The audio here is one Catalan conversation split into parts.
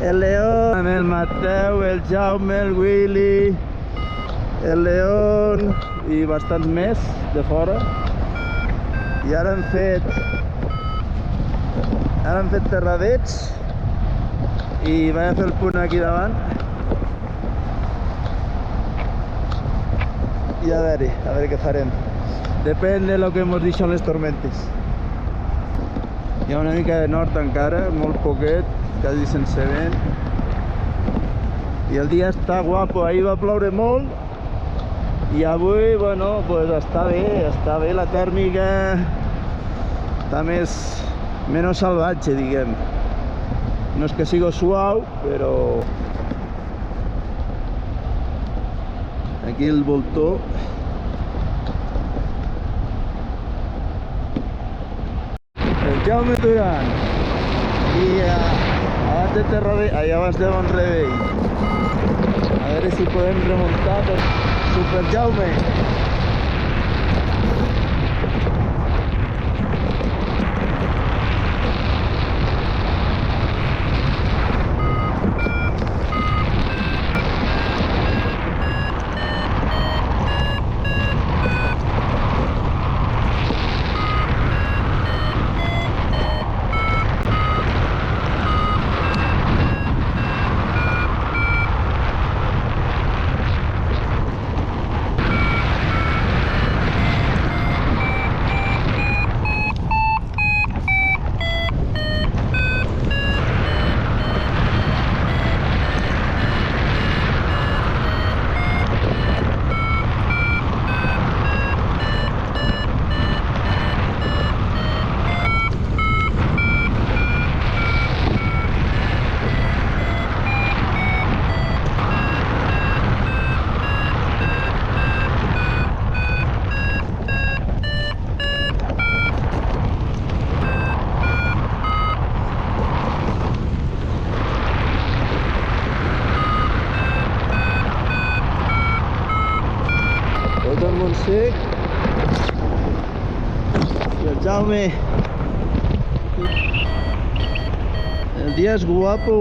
el León, el Mateu, el Jaume, el Willy, el León i bastants més de fora. I ara hem fet terradets i vaig a fer el punt aquí davant. I a veure què farem. Depèn de lo que hemos dicho en les tormentes. Hi ha una mica de nord encara, molt poquet, quasi sense vent. I el dia està guapo, ahir va ploure molt. I avui, bueno, pues està bé la tèrmica. Està menys salvatge, diguem. No és que sigui suau, però... Aquí el voltor. El Jaume Duran. I abans de Terradell, abans de Bonrevell. A veure si podem remuntar per Super Jaume. Tot el Montsec i el Jaume. El dia és guapo,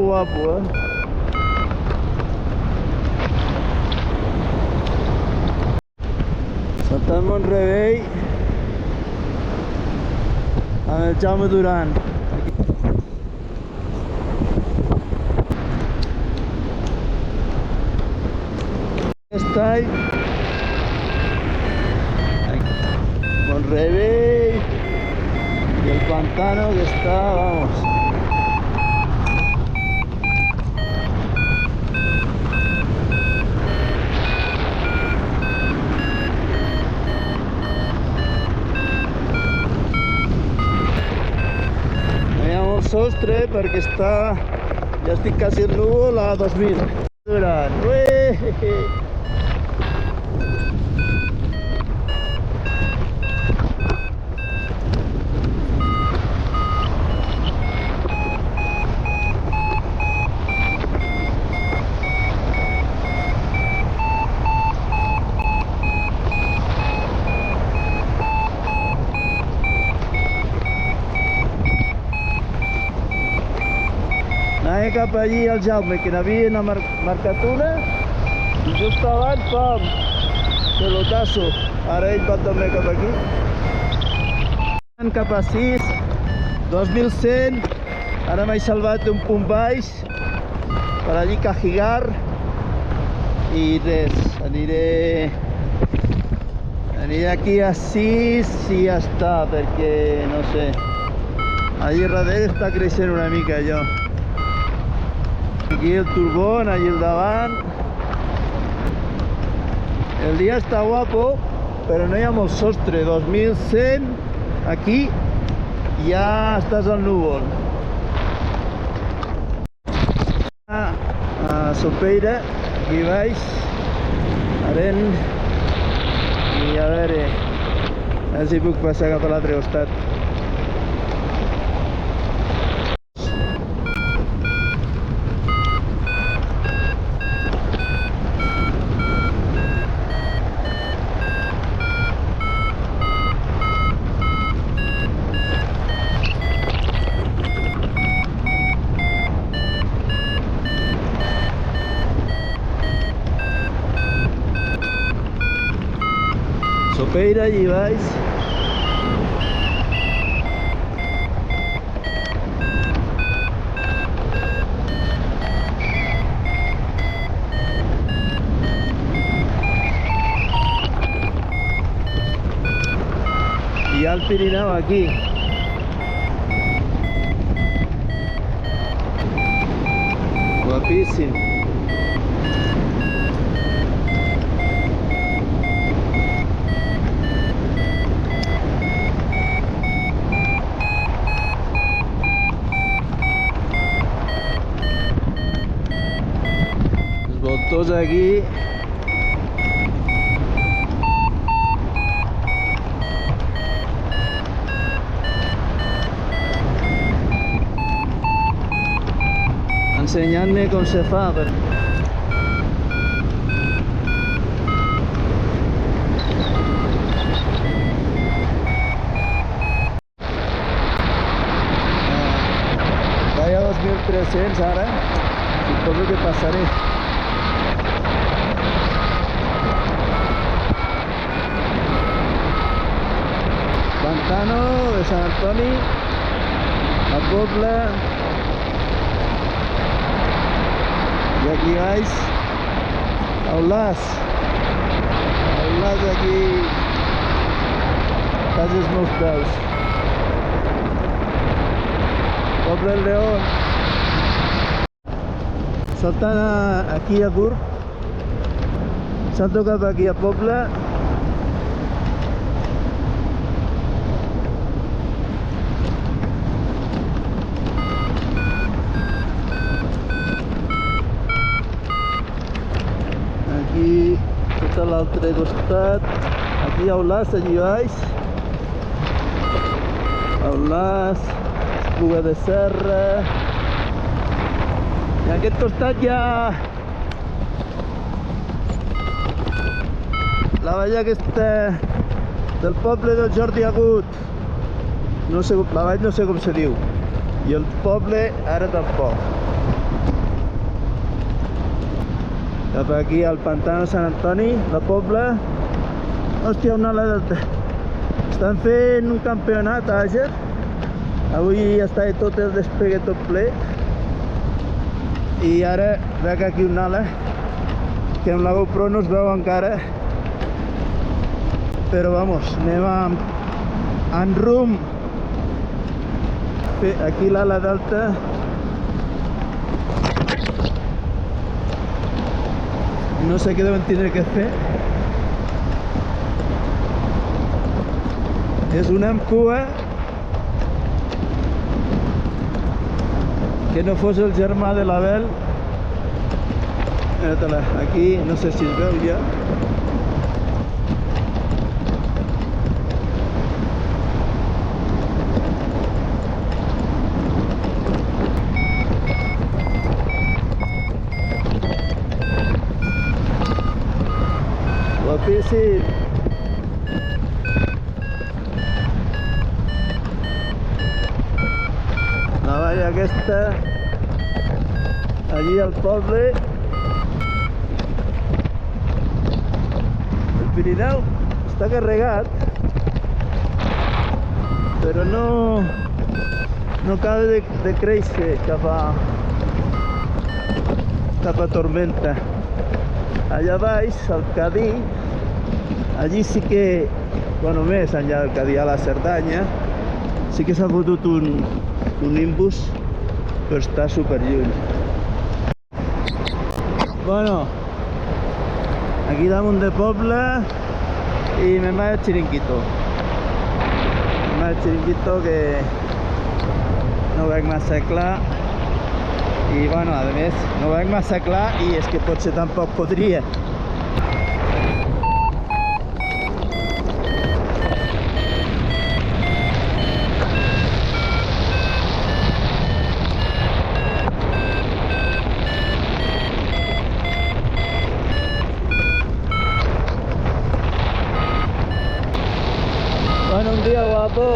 Saltant Bonrevell amb el Jaume Duran. Estall Bonrevell y el pantano que está, vamos. No hi ha molt sostre perquè està, ja estic quasi al núvol a 2000. Duran, ué! Anava cap allí al Jaume, que n'havien marcat una, i just abans, pam, pelotasso. Ara ell va tornar cap aquí. Cap a 6, 2100, ara m'he salvat un punt baix, per allí Cajigar, i res, aniré aquí a 6 i ja està, perquè, no sé, allí darrere està creixent una mica allò. Aquí el turbón, allí al davant. El dia està guapo, però no hi ha molt sostre. 2100 aquí, ja estàs al núvol. A Sopeira, aquí baix, Aren, i a veure si puc passar cap a l'altre costat. Sopeira, allí vais. Y al Pirineo aquí. Guapísimo. Los voltors aquí. Ensenyant-me com se fa. Vaig a 2.300 ara, suposo que passaré. Pantano de Sant Antoni, la Pobla. Y aquí vais Aulàs aquí quasi els meus peus. Poble del León. Saltant aquí a Gurb, salto cap aquí a Poble. Aquí tot a l'altre costat, aquí Aulàs, allí baix. Aulàs, Espluga de Serra. I a aquest costat hi ha la vall aquesta del poble del Jordi Agut. No sé, la vall no sé com se diu. I el poble ara tampoc. Cap aquí al Pantano Sant Antoni, la Pobla. Hòstia, una ala delta. Estan fent un campionat a Àger. Avui està tot el despegue tot ple. I ara veig aquí una ala que amb la GoPro no es veu encara. Però vamos, anem en rum. Aquí l'ala delta. No sé qué deben tener que hacer. Es una empúa que no fos el germà de l'Abel. Aquí no sé si es veu ja. Guapíssim. La vall aquesta, allí al poble. El Pirineu està carregat, però no acaba de créixer cap a Tormenta. Allà baix, al Cadí, allí sí que, bueno, més enllà del Cadí a la Cerdanya, sí que s'ha fotut un nimbus, però està super lluny. Bueno, aquí damunt de poble i me'n vaig al Xiringuito. Me'n vaig al Xiringuito que no veig massa clar. I bueno, a més, no veig massa clar i és que potser tampoc podria. Bueno, un dia guapo.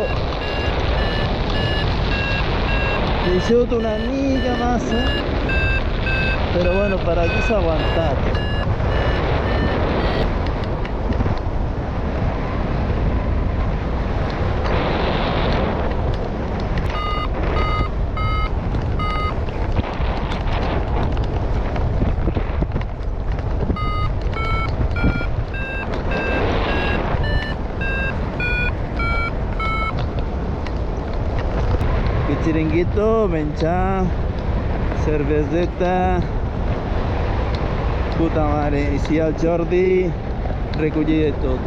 He sigut una mica massa, però bueno, per aquí s'ha aguantat. Chiringuito, menjar, cerveseta, puta mare. I si el Jordi recollia tot.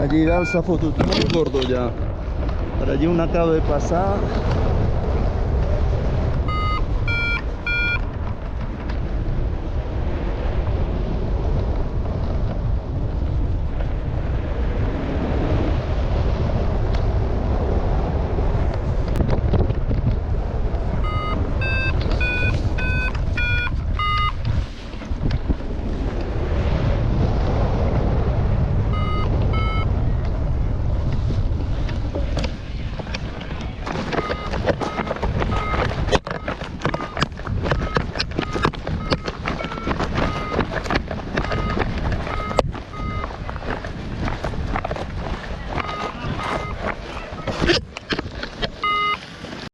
Allí dalt s'ha fotut molt gordo ja. Per allí un acaba de passar.